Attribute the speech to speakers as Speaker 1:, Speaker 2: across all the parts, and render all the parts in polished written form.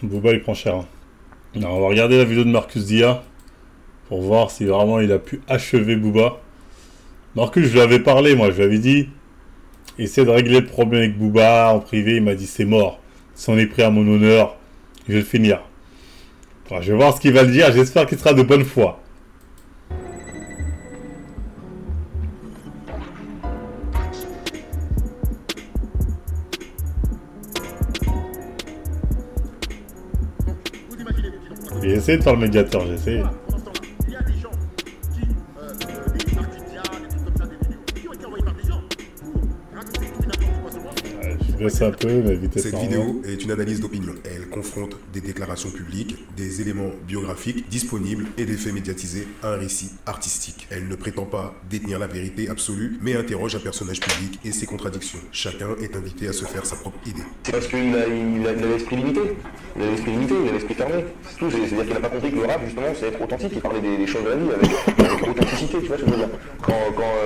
Speaker 1: Booba il prend cher, hein. Alors, on va regarder la vidéo de Marcus Dia pour voir si vraiment il a pu achever Booba. Marcus, je lui avais parlé, moi, je lui avais dit essaie de régler le problème avec Booba en privé. Il m'a dit c'est mort. Si on est pris à mon honneur, je vais le finir. Enfin, je vais voir ce qu'il va le dire, j'espère qu'il sera de bonne foi. J'ai essayé de faire le médiateur, j'ai essayé. Je laisse un peu, mais vite.
Speaker 2: Cette vidéo est une analyse d'opinion. Elle confronte des déclarations publiques, des éléments biographiques disponibles et des faits médiatisés à un récit artistique. Elle ne prétend pas détenir la vérité absolue, mais interroge un personnage public et ses contradictions. Chacun est invité à se faire sa propre idée.
Speaker 3: C'est parce qu'il a l'esprit limité. Il a l'esprit limité, il a l'esprit fermé. C'est tout. C'est-à-dire qu'il n'a pas compris que le rap, justement, c'est être authentique. Il parlait des choses de la vie avec authenticité, tu vois ce que je veux dire.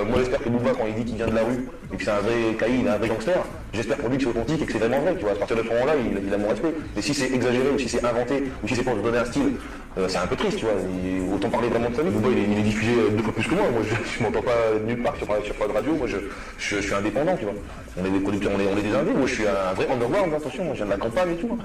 Speaker 3: Moi, j'espère que Booba, quand il dit qu'il vient de la rue et que c'est un vrai caïd, un vrai gangster, j'espère pour lui que c'est authentique et que c'est vraiment vrai. Tu vois, à partir de ce moment-là, il a mon respect. Mais si c'est exagéré ou si c'est inventé ou si c'est pour se donner un style, c'est un peu triste, tu vois. Autant parler vraiment de sa vie. Booba, il est diffusé 2 fois plus que moi. Moi, je m'entends pas nulle part sur pas de radio. Moi, je suis indépendant, tu vois. On est des producteurs, on est des indés. Moi, je suis un vrai underground, attention. Moi, je viens de la campagne et tout.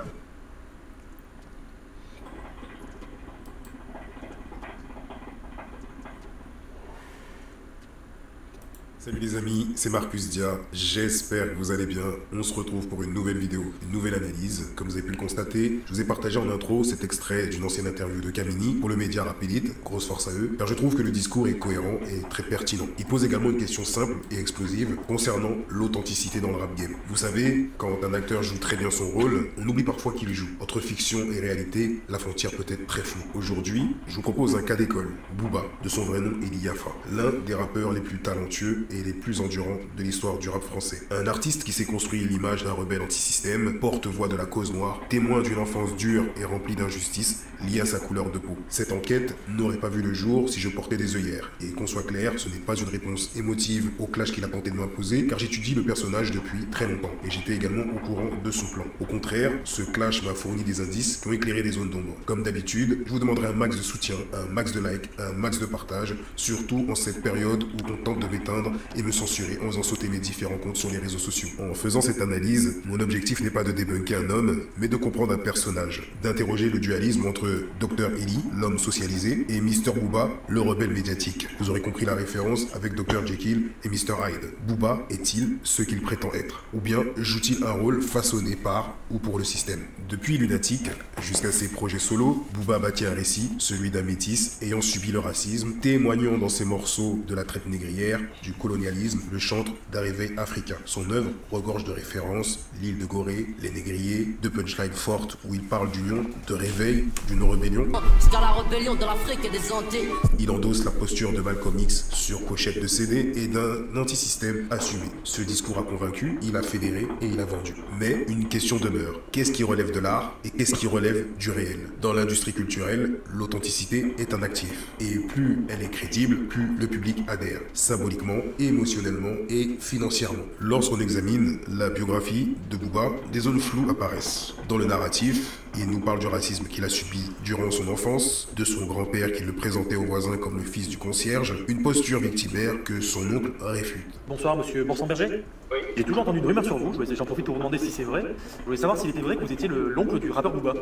Speaker 2: Salut les amis, c'est Marcus Dia, j'espère que vous allez bien. On se retrouve pour une nouvelle vidéo, une nouvelle analyse. Comme vous avez pu le constater, je vous ai partagé en intro cet extrait d'une ancienne interview de Kamini pour le média Rap Elite, grosse force à eux, car je trouve que le discours est cohérent et très pertinent. Il pose également une question simple et explosive concernant l'authenticité dans le rap game. Vous savez, quand un acteur joue très bien son rôle, on oublie parfois qu'il joue. Entre fiction et réalité, la frontière peut être très floue. Aujourd'hui, je vous propose un cas d'école, Booba, de son vrai nom Eli Yaffa, l'un des rappeurs les plus talentueux et les plus endurants de l'histoire du rap français. Un artiste qui s'est construit l'image d'un rebelle anti-système, porte-voix de la cause noire, témoin d'une enfance dure et remplie d'injustices liées à sa couleur de peau. Cette enquête n'aurait pas vu le jour si je portais des œillères. Et qu'on soit clair, ce n'est pas une réponse émotive au clash qu'il a tenté de m'imposer, car j'étudie le personnage depuis très longtemps, et j'étais également au courant de son plan. Au contraire, ce clash m'a fourni des indices qui ont éclairé des zones d'ombre. Comme d'habitude, je vous demanderai un max de soutien, un max de likes, un max de partage, surtout en cette période où on tente de m'éteindre et me censurer en faisant sauter mes différents comptes sur les réseaux sociaux. En faisant cette analyse, mon objectif n'est pas de débunker un homme, mais de comprendre un personnage, d'interroger le dualisme entre Dr Eli, l'homme socialisé, et Mr Booba, le rebelle médiatique. Vous aurez compris la référence avec Dr Jekyll et Mr Hyde. Booba est-il ce qu'il prétend être? Ou bien joue-t-il un rôle façonné par ou pour le système? Depuis Lunatique jusqu'à ses projets solo, Booba bâtit un récit, celui d'un métis ayant subi le racisme, témoignant dans ses morceaux de la traite négrière, du colonialisme, le chantre d'un réveil africain. Son œuvre regorge de références, l'île de Gorée, les négriers, de punchlines fortes où il parle d'union, de réveil, d'une rébellion.
Speaker 4: Car la rébellion de l'Afrique et des Antilles.
Speaker 2: Il endosse la posture de Malcolm X sur pochette de CD et d'un anti-système assumé. Ce discours a convaincu, il a fédéré et il a vendu. Mais une question demeure. Qu'est-ce qui relève de l'art et qu'est-ce qui relève du réel? Dans l'industrie culturelle, l'authenticité est un actif. Et plus elle est crédible, plus le public adhère. Symboliquement, émotionnellement et financièrement. Lorsqu'on examine la biographie de Booba, des zones floues apparaissent. Dans le narratif, il nous parle du racisme qu'il a subi durant son enfance, de son grand-père qui le présentait aux voisins comme le fils du concierge, une posture victimaire que son oncle réfute.
Speaker 5: Bonsoir, monsieur Borsan-Berger.
Speaker 3: Oui.
Speaker 5: J'ai toujours entendu une rumeur sur vous, j'en profite pour vous demander si c'est vrai. Je voulais savoir s'il était vrai que vous étiez l'oncle du rappeur Booba.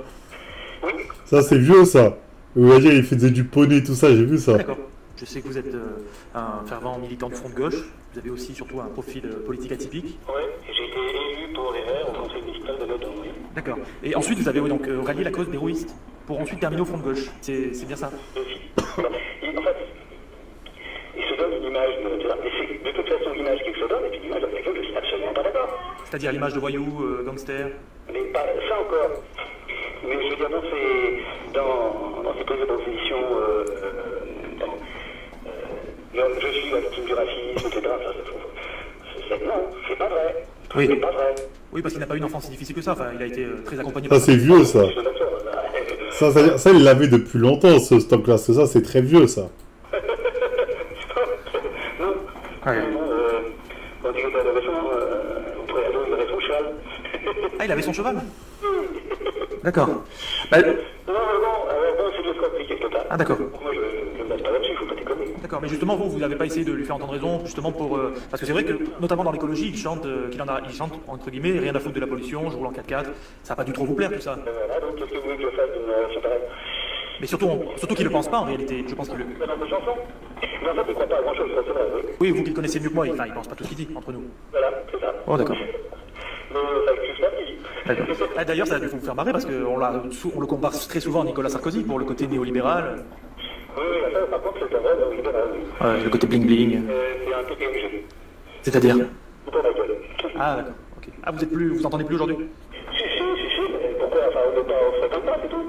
Speaker 3: Oui.
Speaker 1: Ça, c'est vieux, ça. Vous voyez, il faisait du poney, tout ça, j'ai vu ça.
Speaker 5: D'accord. Je sais que vous êtes un fervent militant de front de gauche. Vous avez aussi surtout un profil politique atypique.
Speaker 3: Oui, j'ai été élu pour les Verts au conseil municipal de l'Aude. Oui.
Speaker 5: D'accord. Et ensuite, vous avez donc rallié la cause des héroïstes pour ensuite terminer au front de gauche. C'est bien ça?
Speaker 3: En fait, il se donne une image de toute façon l'image qu'il se donne et puis l'image avec laquelle je suis absolument pas d'accord.
Speaker 5: C'est-à-dire l'image de voyou, gangster.
Speaker 3: Mais pas ça encore. Mais je veux dire, dans ses prises de position, je suis la victime du racisme, etc. Non, c'est pas vrai.
Speaker 5: Oui.
Speaker 3: C'est pas vrai.
Speaker 5: Oui, parce qu'il n'a pas eu une enfance si difficile que ça. Enfin, il a été très accompagné
Speaker 1: Ça,
Speaker 5: par...
Speaker 1: c'est vieux, ça.
Speaker 3: Je suis d'accord.
Speaker 1: Ça, il l'avait depuis longtemps, ce stock-là. Ça, c'est très vieux, ça.
Speaker 3: Non.
Speaker 5: Ouais.
Speaker 3: Quand il était adolescent, on pourrait adopter son cheval.
Speaker 5: Ah, il avait son cheval? D'accord. Bah,
Speaker 3: Non, c'est de se compliquer quelque part.
Speaker 5: Ah, d'accord.
Speaker 3: Moi, je me base pas là-dessus, faut pas déconner.
Speaker 5: D'accord, mais justement, vous n'avez pas essayé de lui faire entendre raison, justement pour... parce que c'est vrai que, notamment dans l'écologie, il chante, il chante, entre guillemets, rien à foutre de la pollution, je roule en 4x4, ça n'a pas dû trop vous plaire, tout ça.
Speaker 3: Voilà, donc qu'est-ce que vous voulez que je fasse d'une relation pareille?
Speaker 5: Mais surtout qu'il ne le pense pas, en réalité, je pense qu'il le...
Speaker 3: Dans vos chansons? Mais en fait, il croit pas à grand-chose, ça c'est vrai, oui.
Speaker 5: Oui, vous qui le connaissez mieux que moi, il pense pas tout ce qu'il dit, entre nous.
Speaker 3: Voilà, c'est ça.
Speaker 5: Oh, d'accord.
Speaker 3: Mais ça excuse pas ce qu'il dit.
Speaker 5: D'accord. Ah, d'ailleurs, ça a dû vous faire marrer, parce qu'on le compare très souvent à Nicolas Sarkozy, pour le côté néolibéral.
Speaker 3: Oui, ça, par contre, c'est un vrai libéral.
Speaker 5: Ouais, le côté bling-bling.
Speaker 3: C'est un côté obligé.
Speaker 5: C'est-à-dire?
Speaker 3: C'est pas la gueule.
Speaker 5: Ah, d'accord, ok. Ah, vous entendez plus aujourd'hui?
Speaker 3: Si, mais pourquoi? Enfin, on se fait pas, c'est tout.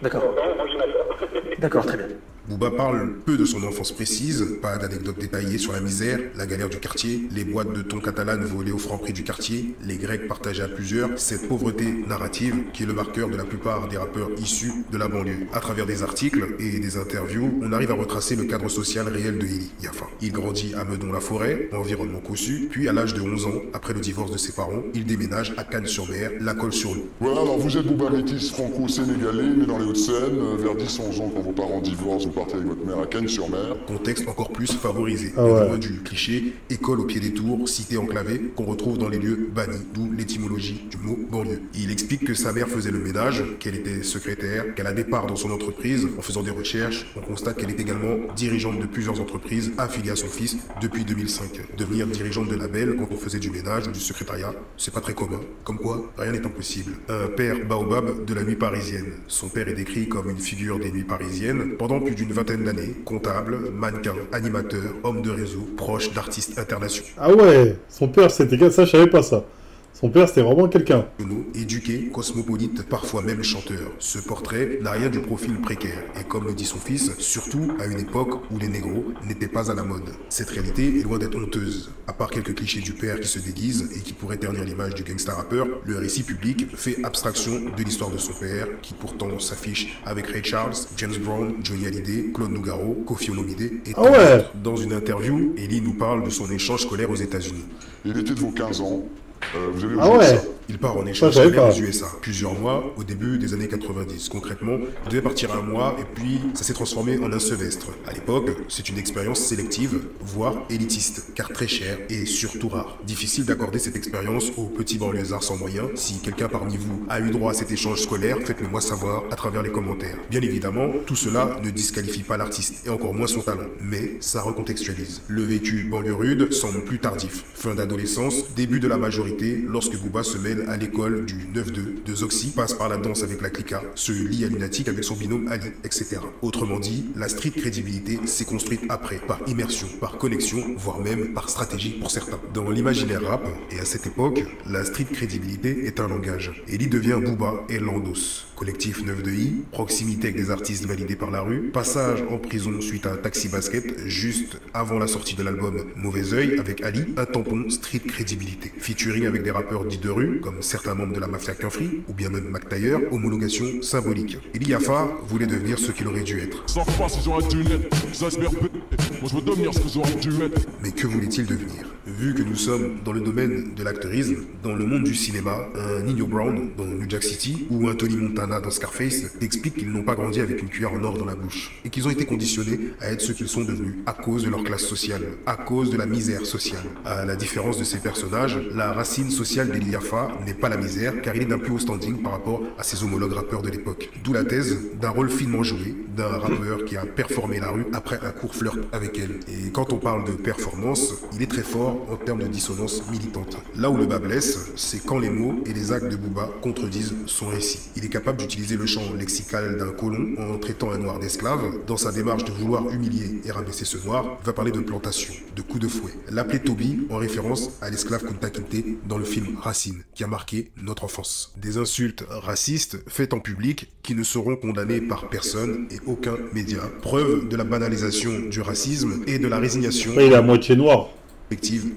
Speaker 5: D'accord.
Speaker 3: Non, moi, je m'assure.
Speaker 5: D'accord, très bien.
Speaker 2: Booba parle peu de son enfance précise, pas d'anecdotes détaillées sur la misère, la galère du quartier, les boîtes de thon catalanes volées au franc prix du quartier, les grecs partagés à plusieurs, cette pauvreté narrative qui est le marqueur de la plupart des rappeurs issus de la banlieue. À travers des articles et des interviews, on arrive à retracer le cadre social réel de Eli Yafa. Il grandit à Meudon-la-Forêt, environnement cossu, puis à l'âge de 11 ans, après le divorce de ses parents, il déménage à Cannes-sur-Mer, la Colle-sur-Loup.
Speaker 6: Voilà, alors vous êtes Booba métis franco-sénégalais, né dans les Hauts-de-Seine, vers 10-11 ans quand vos parents divorcent, vous partez avec votre mère à Cannes-sur-Mer.
Speaker 2: Contexte encore plus favorisé.
Speaker 1: Ah ouais.
Speaker 2: Loin du cliché, école au pied des tours, cité enclavée, qu'on retrouve dans les lieux bannis, d'où l'étymologie du mot banlieue. Il explique que sa mère faisait le ménage, qu'elle était secrétaire, qu'elle a des parts dans son entreprise. En faisant des recherches, on constate qu'elle est également dirigeante de plusieurs entreprises affiliées à son fils depuis 2005. Devenir dirigeante de label quand on faisait du ménage ou du secrétariat, c'est pas très commun. Comme quoi, rien n'est impossible. Un père baobab de la nuit parisienne. Son père est décrit comme une figure des nuits parisiennes pendant plus d'une vingtaine d'années. Comptable, mannequin, animateur, homme de réseau, proche d'artistes internationaux.
Speaker 1: Ah ouais, son père c'était ça, je savais pas ça. Son père c'était vraiment quelqu'un.
Speaker 2: Éduqué, cosmopolite, parfois même chanteur. Ce portrait n'a rien du profil précaire. Et comme le dit son fils, surtout à une époque où les négros n'étaient pas à la mode. Cette réalité est loin d'être honteuse. À part quelques clichés du père qui se déguise et qui pourraient ternir l'image du gangsta rappeur, le récit public fait abstraction de l'histoire de son père, qui pourtant s'affiche avec Ray Charles, James Brown, Johnny Hallyday, Claude Nougaro, Koffi Olomide et tant d'autres. Dans une interview, Eli nous parle de son échange scolaire aux États-Unis.
Speaker 6: Et l'été de vos 15 ans, vous allez
Speaker 1: Ah ouais.
Speaker 2: Il part en échange scolaire aux USA, plusieurs mois au début des années 90. Concrètement, il devait partir un mois et puis ça s'est transformé en un semestre. À l'époque, c'est une expérience sélective, voire élitiste, car très chère et surtout rare. Difficile d'accorder cette expérience aux petits banlieusards sans moyens. Si quelqu'un parmi vous a eu droit à cet échange scolaire, faites-le moi savoir à travers les commentaires. Bien évidemment, tout cela ne disqualifie pas l'artiste et encore moins son talent, mais ça recontextualise. Le vécu banlieue rude semble plus tardif. Fin d'adolescence, début de la majorité, lorsque Booba se mêle à l'école du 9-2 de Zoxy, passe par la danse avec la Clica, se lie à Lunatic avec son binôme Ali, etc. Autrement dit, la street crédibilité s'est construite après, par immersion, par connexion, voire même par stratégie pour certains. Dans l'imaginaire rap, et à cette époque, la street crédibilité est un langage. Eli devient Booba et l'endosse. Collectif 9-2i, proximité avec des artistes validés par la rue, passage en prison suite à un taxi basket, juste avant la sortie de l'album Mauvais Oeil avec Ali, un tampon street crédibilité. Featuring avec des rappeurs dits de rue, comme certains membres de la mafia Quinfri, ou bien même Mac Taylor, homologation symbolique. Eli Yafa voulait devenir ce qu'il aurait dû être. Mais que voulait-il devenir? Vu que nous sommes dans le domaine de l'acteurisme, dans le monde du cinéma, un Nino Brown dans New Jack City, ou un Tony Montana dans Scarface, expliquent qu'ils n'ont pas grandi avec une cuillère en or dans la bouche, et qu'ils ont été conditionnés à être ce qu'ils sont devenus, à cause de leur classe sociale, à cause de la misère sociale. À la différence de ces personnages, la racine sociale d'Eli Yafa n'est pas la misère, car il est d'un plus haut standing par rapport à ses homologues rappeurs de l'époque. D'où la thèse d'un rôle finement joué, d'un rappeur qui a performé la rue après un court flirt avec elle. Et quand on parle de performance, il est très fort en termes de dissonance militante. Là où le bas blesse, c'est quand les mots et les actes de Booba contredisent son récit. Il est capable d'utiliser le champ lexical d'un colon en traitant un noir d'esclave. Dans sa démarche de vouloir humilier et rabaisser ce noir, il va parler de plantation, de coups de fouet. L'appeler Toby en référence à l'esclave Kunta Kinte dans le film Racine, qui a marqué notre enfance. Des insultes racistes faites en public qui ne seront condamnées par personne et aucun média. Preuve de la banalisation du racisme et de la résignation.
Speaker 1: Il est à moitié noir.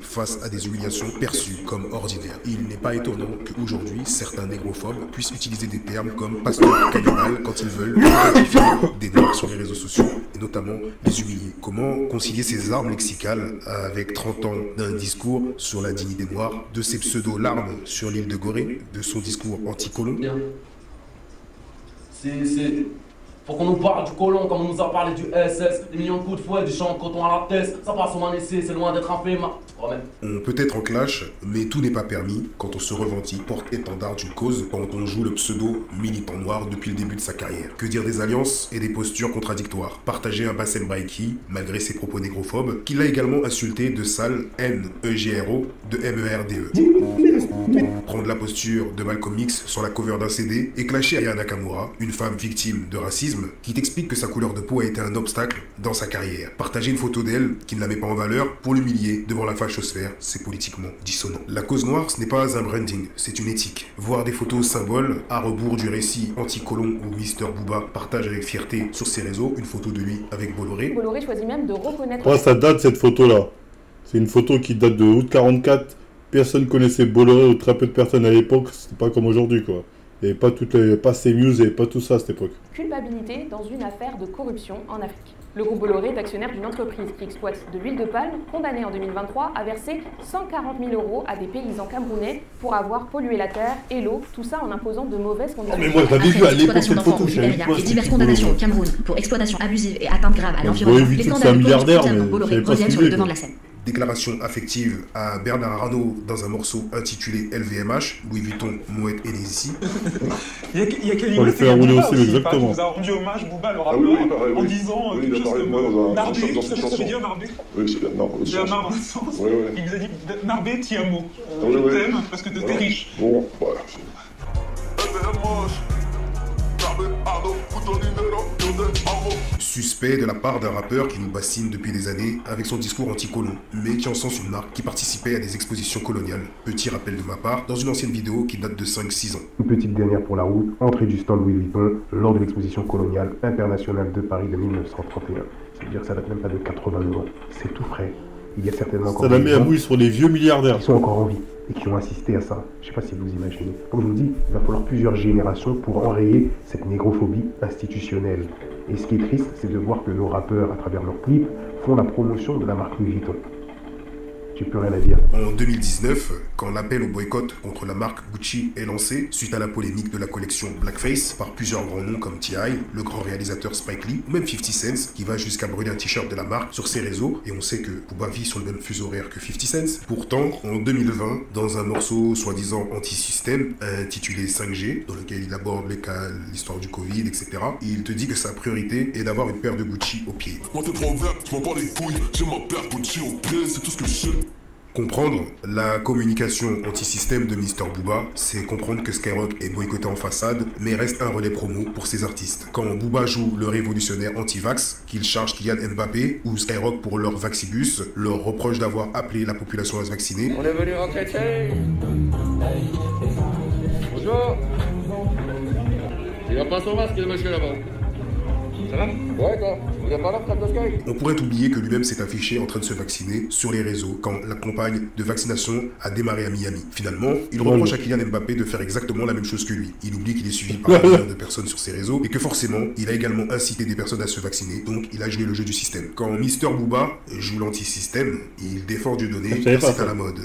Speaker 2: Face à des humiliations perçues comme ordinaires. Il n'est pas étonnant qu'aujourd'hui, certains négrophobes puissent utiliser des termes comme pasteur cannibale quand ils veulent identifier des noirs sur les réseaux sociaux, et notamment les humilier. Comment concilier ces armes lexicales avec 30 ans d'un discours sur la dignité noire, de ses pseudo-larmes sur l'île de Gorée, de son discours anti-colon?
Speaker 7: Faut qu'on nous parle du colon comme on nous a parlé du SS, des millions de coups de fouet, du champ de coton à la tête. Ça passe au man essai, c'est loin d'être un fait,
Speaker 2: On peut être en clash, mais tout n'est pas permis quand on se revendique porte-étendard d'une cause, quand on joue le pseudo militant noir depuis le début de sa carrière. Que dire des alliances et des postures contradictoires? Partager un Bassem Baïki, malgré ses propos négrophobes, qu'il a également insulté de sale NEGRO de MERDE. Prendre la posture de Malcolm X sur la cover d'un CD et clasher Aya Nakamura, une femme victime de racisme, qui t'explique que sa couleur de peau a été un obstacle dans sa carrière. Partager une photo d'elle qui ne la met pas en valeur pour l'humilier devant la fachosphère, c'est politiquement dissonant. La cause noire, ce n'est pas un branding, c'est une éthique. Voir des photos symboles à rebours du récit anti-colon où Mister Booba partage avec fierté sur ses réseaux une photo de lui avec Bolloré.
Speaker 8: Bolloré choisit même de reconnaître...
Speaker 1: Ouais, ça date cette photo-là. C'est une photo qui date de août 44. Personne connaissait Bolloré, ou très peu de personnes à l'époque. C'était pas comme aujourd'hui, quoi. Il n'y avait pas toutes les... pas CNews et pas tout ça à cette époque.
Speaker 8: Culpabilité dans une affaire de corruption en Afrique. Le groupe Bolloré est actionnaire d'une entreprise qui exploite de l'huile de palme, condamné en 2023 à verser 140 000 € à des paysans camerounais pour avoir pollué la terre et l'eau, tout ça en imposant de mauvaises conditions.
Speaker 1: Mais moi j'avais vu à l'époque cette photo,
Speaker 9: et diverses condamnations au Cameroun pour exploitation abusive et atteinte grave à l'environnement. Les scandales de corruption Bolloré reviennent sur le devant de la scène.
Speaker 2: Déclaration affective à Bernard Arnault dans un morceau intitulé LVMH, Louis Vuitton, Moët Hennessy.
Speaker 10: Il y a
Speaker 1: On le fait rouler aussi, exactement.
Speaker 10: Il nous a rendu hommage, Booba, le rappeur, en disant quelque chose comme Narbé, tu sais ce que ça veut dire Narbé?
Speaker 6: Oui, c'est Bernard dans le sens.
Speaker 10: Bernard dans le sens. Il nous a dit Narbé, ti amo.
Speaker 6: Je
Speaker 10: t'aime parce que t'es riche.
Speaker 6: Bon, voilà.
Speaker 2: Suspect de la part d'un rappeur qui nous bassine depuis des années avec son discours anti-colon, mais qui encense une marque qui participait à des expositions coloniales. Petit rappel de ma part, dans une ancienne vidéo qui date de 5-6 ans.
Speaker 11: Une petite dernière pour la route, entrée du stand Louis Vuitton lors de l'exposition coloniale internationale de Paris de 1931. C'est-à-dire que ça date même pas de 80 ans. C'est tout frais. Il y a certainement encore
Speaker 1: ça la met à bouille sur les vieux milliardaires
Speaker 11: qui sont encore en vie et qui ont assisté à ça. Je sais pas si vous imaginez. Comme je vous dis, il va falloir plusieurs générations pour enrayer cette négrophobie institutionnelle. Et ce qui est triste, c'est de voir que nos rappeurs, à travers leurs clips, font la promotion de la marque Louis Vuitton. J'ai plus rien à dire.
Speaker 2: En 2019, quand l'appel au boycott contre la marque Gucci est lancé, suite à la polémique de la collection Blackface par plusieurs grands noms comme T.I., le grand réalisateur Spike Lee, ou même 50 Cent, qui va jusqu'à brûler un t-shirt de la marque sur ses réseaux, et on sait que Booba vit sur le même fuseau horaire que 50 Cent. Pourtant, en 2020, dans un morceau soi-disant anti-système, intitulé 5G, dans lequel il aborde l'histoire du Covid, etc., il te dit que sa priorité est d'avoir une paire de Gucci au pied.
Speaker 6: Moi t'es trop vert, tu m'en bats les couilles, j'ai ma paire Gucci au pied, c'est tout ce que je sais.
Speaker 2: Comprendre la communication anti-système de Mister Booba, c'est comprendre que Skyrock est boycotté en façade, mais reste un relais promo pour ses artistes. Quand Booba joue le révolutionnaire anti-vax, qu'il charge Kylian Mbappé, ou Skyrock pour leur Vaxibus, leur reproche d'avoir appelé la population à se vacciner.
Speaker 12: On est venu rentrer chez. Bonjour. Il va pas son masque, le monsieur là-bas. Ça va? Ouais, toi. Il a pas là, frère de Sky.
Speaker 2: On pourrait oublier que lui-même s'est affiché en train de se vacciner sur les réseaux quand la campagne de vaccination a démarré à Miami. Finalement, il reproche à Kylian Mbappé de faire exactement la même chose que lui. Il oublie qu'il est suivi par un million de personnes sur ses réseaux et que forcément, il a également incité des personnes à se vacciner, donc il a joué le jeu du système. Quand Mister Booba joue l'anti-système, il défend Dieudonné, c'est à la mode.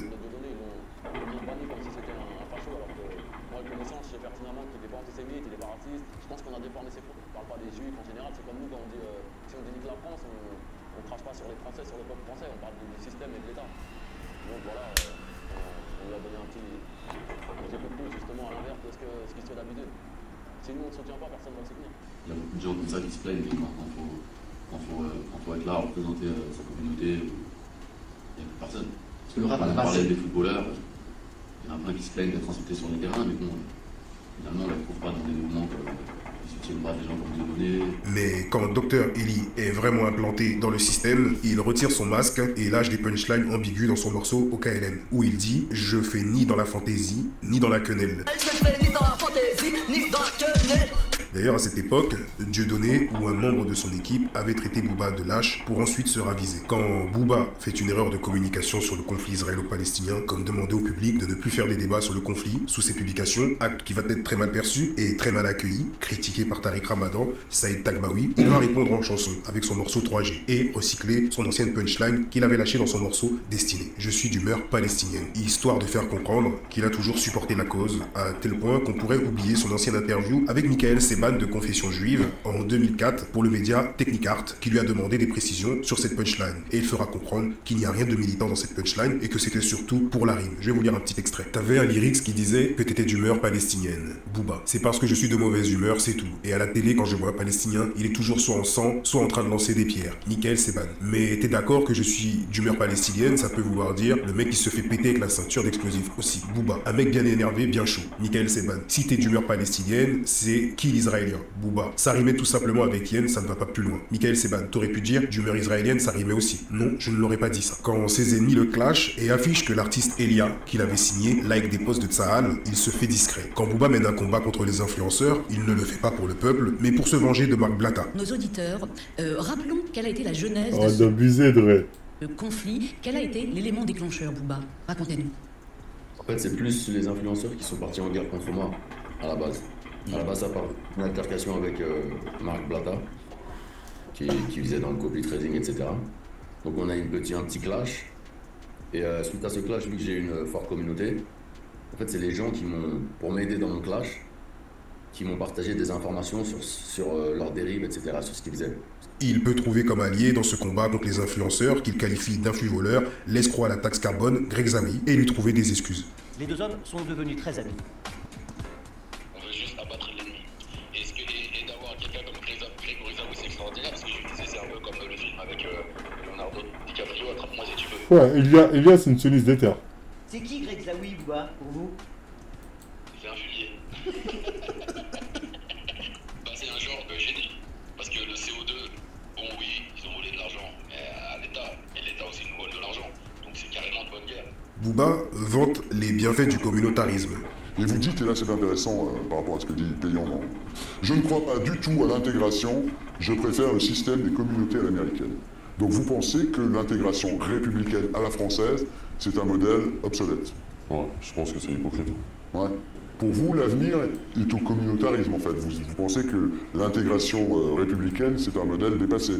Speaker 13: Sinon, on ne soutient pas, personne ne va soutenir. Il y a beaucoup de gens comme ça qui se plaignent quand faut être là, représenter sa communauté. Il n'y a plus personne. Parce que le rap, on parlait des footballeurs, il y en a plein qui se plaignent d'être insultés sur les terrains, mais bon, finalement, on ne les retrouve pas dans des mouvements qui ne soutiennent pas des gens comme Dieudonné.
Speaker 2: Mais quand Dr Eli est vraiment implanté dans le système, il retire son masque et lâche des punchlines ambiguës dans son morceau OKLM, où il dit « Je fais ni dans la fantaisie, ni dans la quenelle ». D'ailleurs, à cette époque, Dieudonné ou un membre de son équipe avait traité Booba de lâche pour ensuite se raviser. Quand Booba fait une erreur de communication sur le conflit israélo-palestinien, comme demander au public de ne plus faire des débats sur le conflit sous ses publications, acte qui va être très mal perçu et très mal accueilli, critiqué par Tariq Ramadan, Saïd Tagmaoui, il va répondre en chanson avec son morceau 3G et recycler son ancienne punchline qu'il avait lâchée dans son morceau Destiné. Je suis d'humeur palestinienne, histoire de faire comprendre qu'il a toujours supporté la cause, à tel point qu'on pourrait oublier son ancienne interview avec Michael Seba ban de confession juive en 2004 pour le média Technicart qui lui a demandé des précisions sur cette punchline. Et il fera comprendre qu'il n'y a rien de militant dans cette punchline et que c'était surtout pour la rime. Je vais vous lire un petit extrait. T'avais un lyrics qui disait que t'étais d'humeur palestinienne. Booba. C'est parce que je suis de mauvaise humeur, c'est tout. Et à la télé, quand je vois un Palestinien, il est toujours soit en sang, soit en train de lancer des pierres. Nickel, c'est ban. Mais t'es d'accord que je suis d'humeur palestinienne, ça peut vouloir dire le mec qui se fait péter avec la ceinture d'explosifs aussi. Booba. Un mec bien énervé, bien chaud. Nickel, c'est ban. Si t'es d'humeur palestinienne, c'est qui l'israélien? Booba. Ça rimait tout simplement avec Yen, ça ne va pas plus loin. Nickel, c'est ban. T'aurais pu dire d'humeur israélienne, ça rimait aussi. Non, je ne l'aurais pas dit ça. Quand ses ennemis le clashent et affichent que l'artiste Elia, qu'il avait signé, like des posts de Tsahal, il se fait discret. Quand Booba mène un combat contre les influenceurs, il ne le fait pas pour le peuple, mais pour se venger de Marc Blatta.
Speaker 9: Nos auditeurs, rappelons quelle a été la genèse
Speaker 1: de
Speaker 9: ce conflit. Quel a été l'élément déclencheur, Booba? Racontez-nous.
Speaker 13: En fait, c'est plus les influenceurs qui sont partis en guerre contre moi, à la base. À la base, ça part une altercation avec Marc Blatta, qui faisait dans le copy trading, etc. Donc on a un petit clash. Et suite à ce clash, vu que j'ai une forte communauté, en fait, c'est les gens qui m'ont, pour m'aider dans mon clash, qui m'ont partagé des informations sur leurs dérives, etc., sur ce qu'ils faisaient.
Speaker 2: Il peut trouver comme allié dans ce combat contre les influenceurs qu'il qualifie d'influx-voleurs, l'escroc à la taxe carbone, Greg Zami, et lui trouver des excuses.
Speaker 14: Les deux hommes sont devenus très amis.
Speaker 12: On veut juste abattre l'ennemi. Et d'avoir quelqu'un comme Grégory Zami, c'est extraordinaire, parce que je disais, c'est un peu comme le film avec Leonardo DiCaprio, Attrape-moi si tu veux.
Speaker 1: Ouais, Elias, c'est une sioniste d'éther.
Speaker 14: C'est qui Greg Zami, Booba, pour vous?
Speaker 12: C'est un fumier. Bah, c'est un genre de génie. Parce que le CO2, bon oui, ils ont volé de l'argent, mais à l'État, et l'État aussi nous vole de l'argent. Donc c'est carrément de bonne guerre.
Speaker 2: Booba vante les bienfaits du communautarisme.
Speaker 6: Et vous dites, et là c'est intéressant par rapport à ce que dit Payan, non? Je ne crois pas du tout à l'intégration, je préfère le système des communautés à l'américaine. Donc vous pensez que l'intégration républicaine à la française, c'est un modèle obsolète?
Speaker 15: Ouais, je pense que c'est hypocrite.
Speaker 6: Ouais. Pour vous, l'avenir est au communautarisme en fait. Vous pensez que l'intégration républicaine, c'est un modèle dépassé?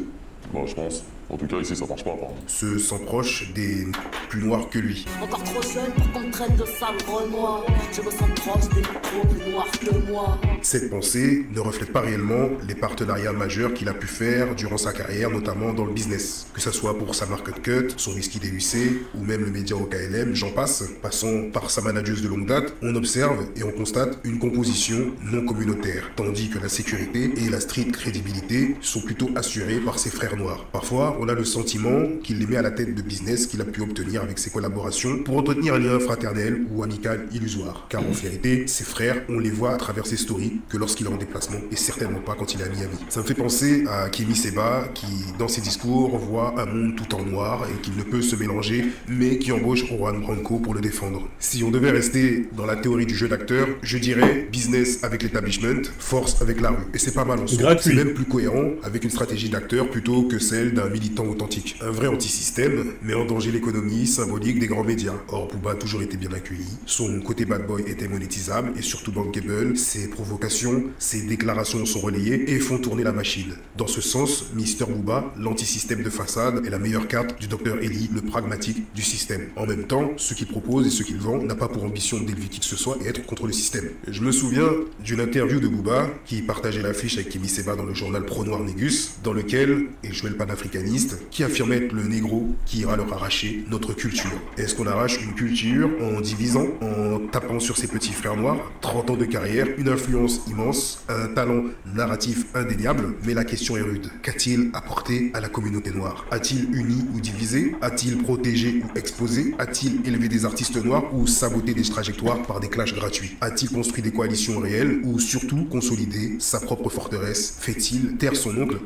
Speaker 15: Bon, je pense. En tout cas, ici, ça marche pas, apparemment.
Speaker 2: Se sent proche des plus noirs que lui.
Speaker 4: Encore trop jeune pour qu'on me traite de sale renoir. Je me sens proche des micros plus noirs que moi.
Speaker 2: Cette pensée ne reflète pas réellement les partenariats majeurs qu'il a pu faire durant sa carrière, notamment dans le business. Que ce soit pour sa marque Cut, son whisky DUC, ou même le média OKLM, j'en passe. Passant par sa manageuse de longue date, on observe et on constate une composition non communautaire. Tandis que la sécurité et la street crédibilité sont plutôt assurées par ses frères noirs. Parfois, on a le sentiment qu'il les met à la tête de business qu'il a pu obtenir avec ses collaborations pour entretenir un lien fraternel ou amical illusoire. Car en vérité, ses frères, on les voit à travers ses stories que lorsqu'il est en déplacement et certainement pas quand il est à Miami. Ça me fait penser à Kémy Séba qui, dans ses discours, voit un monde tout en noir et qu'il ne peut se mélanger, mais qui embauche Juan Branco pour le défendre. Si on devait rester dans la théorie du jeu d'acteur, je dirais business avec l'établissement, force avec la rue. Et c'est pas mal en soi. C'est même plus cohérent avec une stratégie d'acteur plutôt que celle d'un militant authentique. Un vrai anti-système met en danger l'économie symbolique des grands médias. Or, Booba a toujours été bien accueilli. Son côté bad boy était monétisable et surtout bankable. Ses provocations, ses déclarations sont relayées et font tourner la machine. Dans ce sens, Mister Booba, l'anti-système de façade, est la meilleure carte du Dr Eli, le pragmatique du système. En même temps, ce qu'il propose et ce qu'il vend n'a pas pour ambition d'élever qui que ce soit et être contre le système. Je me souviens d'une interview de Booba qui partageait l'affiche avec Kémy Séba dans le journal Pro Noir Négus, dans lequel il jouait le panafricaniste qui affirmait être le négro qui ira leur arracher notre culture. Est-ce qu'on arrache une culture en divisant, en tapant sur ses petits frères noirs? 30 ans de carrière, une influence immense, un talent narratif indéniable, mais la question est rude. Qu'a-t-il apporté à la communauté noire? A-t-il uni ou divisé? A-t-il protégé ou exposé? A-t-il élevé des artistes noirs ou saboté des trajectoires par des clashs gratuits? A-t-il construit des coalitions réelles ou surtout consolidé sa propre forteresse? Fait-il taire son oncle?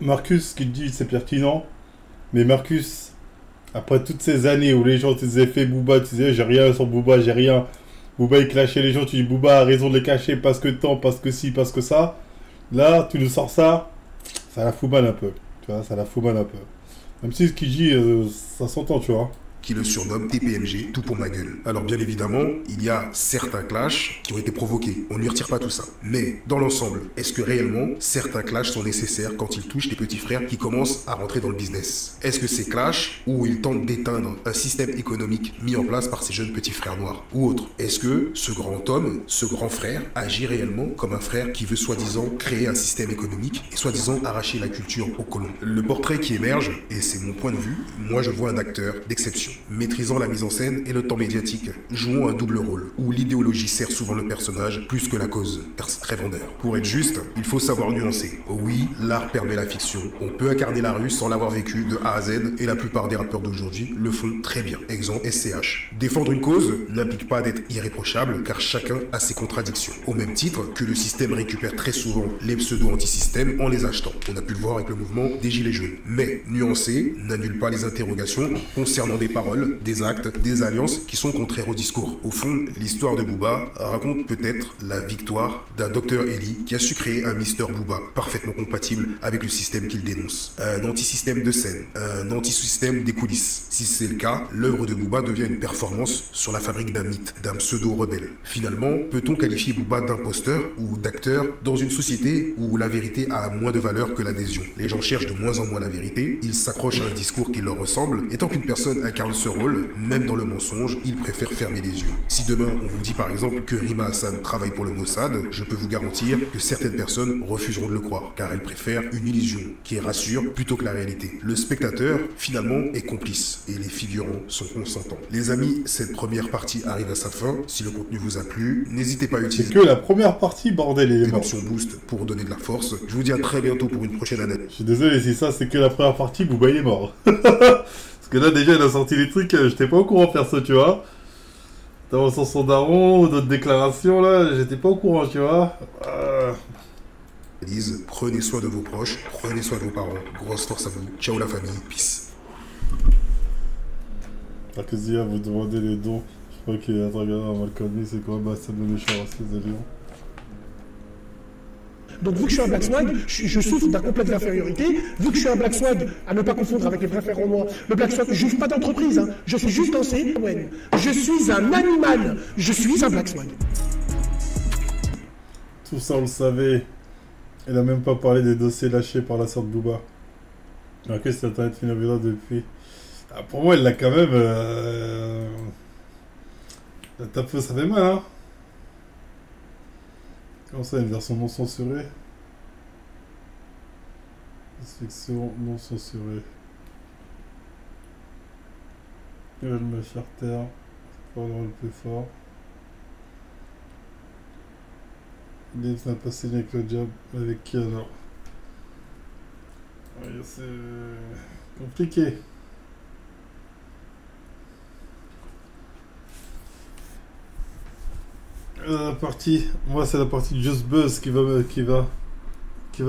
Speaker 1: Marcus, ce qu'il dit, c'est pertinent. Mais Marcus, après toutes ces années où les gens te disaient fais Booba, tu disais j'ai rien sur Booba, j'ai rien. Booba il clashait les gens, tu dis Booba a raison de les cacher parce que tant, parce que si, parce que ça. Là, tu nous sors ça, ça la fout mal un peu. Tu vois, ça la fout mal un peu. Même si ce qu'il dit, ça s'entend, tu vois.
Speaker 2: qui le surnomme TPMG, tout pour ma gueule. Alors bien évidemment, il y a certains clashs qui ont été provoqués. On ne lui retire pas tout ça. Mais dans l'ensemble, est-ce que réellement certains clashs sont nécessaires quand ils touchent les petits frères qui commencent à rentrer dans le business? Est-ce que ces clashs où ils tentent d'éteindre un système économique mis en place par ces jeunes petits frères noirs ou autres? Est-ce que ce grand homme, ce grand frère, agit réellement comme un frère qui veut soi-disant créer un système économique et soi-disant arracher la culture aux colons? Le portrait qui émerge, et c'est mon point de vue, moi je vois un acteur d'exception, maîtrisant la mise en scène et le temps médiatique, jouant un double rôle, où l'idéologie sert souvent le personnage plus que la cause, car c'est très vendeur. Pour être juste, il faut savoir nuancer. Oui, l'art permet la fiction. On peut incarner la rue sans l'avoir vécu de A à Z, et la plupart des rappeurs d'aujourd'hui le font très bien. Exemple SCH. Défendre une cause n'implique pas d'être irréprochable, car chacun a ses contradictions. Au même titre que le système récupère très souvent les pseudo-antisystèmes en les achetant. On a pu le voir avec le mouvement des Gilets jaunes. Mais nuancer n'annule pas les interrogations concernant des paroles, des actes, des alliances qui sont contraires au discours. Au fond, l'histoire de Booba raconte peut-être la victoire d'un Dr Eli qui a su créer un Mister Booba parfaitement compatible avec le système qu'il dénonce. Un anti-système de scène, un anti-système des coulisses. Si c'est le cas, l'œuvre de Booba devient une performance sur la fabrique d'un mythe, d'un pseudo-rebelle. Finalement, peut-on qualifier Booba d'imposteur ou d'acteur dans une société où la vérité a moins de valeur que l'adhésion? Les gens cherchent de moins en moins la vérité, ils s'accrochent à un discours qui leur ressemble, et tant qu'une personne incarne ce rôle, même dans le mensonge, ils préfèrent fermer les yeux. Si demain on vous dit par exemple que Rima Hassan travaille pour le Mossad, je peux vous garantir que certaines personnes refuseront de le croire, car elles préfèrent une illusion qui rassure plutôt que la réalité. Le spectateur, finalement, est complice, et les figurants sont consentants. Les amis, cette première partie arrive à sa fin. Si le contenu vous a plu, n'hésitez pas à utiliser...
Speaker 1: C'est que la première partie, bordel, et
Speaker 2: l'option boost pour donner de la force. Je vous dis à très bientôt pour une prochaine analyse.
Speaker 1: Je suis désolé, si ça c'est que la première partie, Booba il est mort. Parce que là déjà il a sorti les trucs, j'étais pas au courant perso, tu vois. Dans son daron, d'autres déclarations là, j'étais pas au courant, tu vois.
Speaker 2: Prenez soin de vos proches, prenez soin de vos parents. Grosse force à vous. Ciao la famille, peace.
Speaker 1: Marcus, vous demandez les dons. Je crois qu'il y a un regard à Malcolm, c'est quoi? Bah, c'est le méchant raciste de Lyon.
Speaker 16: Donc vu que je suis un Black Swag, je souffre d'un complexe d'infériorité. Vu que je suis un Black Swag, à ne pas confondre avec les préférents noirs, le Black Swag, je n'ouvre pas d'entreprise, hein. Je suis juste en C. Je suis un animal. Je suis un Black Swag.
Speaker 1: Tout ça on le savait. Elle a même pas parlé des dossiers lâchés par la sœur de Booba. Ok, c'est internet Finovilla depuis. Ah, pour moi, elle l'a quand même... La tape, ça fait mal, hein. Comment ça, une version non censurée? Fiction non censurée. Elle ma chère terre. Pour le plus fort. Liv n'a pas signé avec le job. Avec qui alors? Ouais, c'est compliqué. La partie, moi c'est la partie Just Buzz qui m'a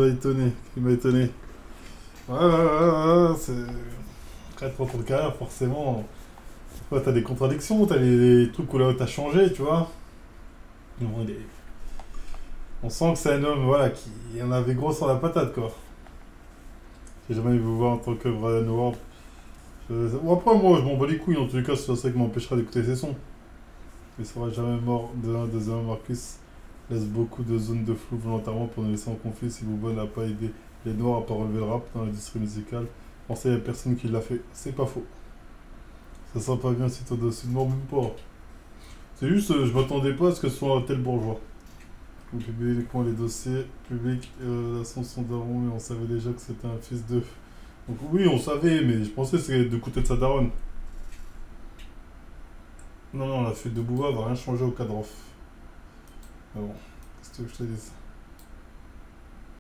Speaker 1: étonné, Ouais, c'est... Après, pour ton carrière, forcément, ouais, t'as des contradictions, t'as les trucs où là t'as changé, tu vois. Non, on sent que c'est un homme, voilà, qui en avait gros sur la patate, quoi. J'ai jamais eu vous voir en tant que Brian Ward. Bon, après, moi, je m'en bats les couilles, en tous les cas, c'est ça qui m'empêchera d'écouter ses sons. Il sera jamais mort de 1, 2, 1. Marcus laisse beaucoup de zones de flou volontairement pour nous laisser en conflit. Si Booba n'a pas aidé les Noirs à pas relever le rap dans l'industrie musicale, pensez à personne qui l'a fait. C'est pas faux. Ça sent pas bien si t'es au-dessus de moi, même pas. C'est juste, je m'attendais pas à ce que ce soit un tel bourgeois. On publie uniquement les dossiers publics et la son daron, mais on savait déjà que c'était un fils de... Donc oui, on savait, mais je pensais que c'était de côté de sa daronne. Non, la fuite de Booba va rien changer au cadre off. Mais bon, qu'est-ce que je te dis?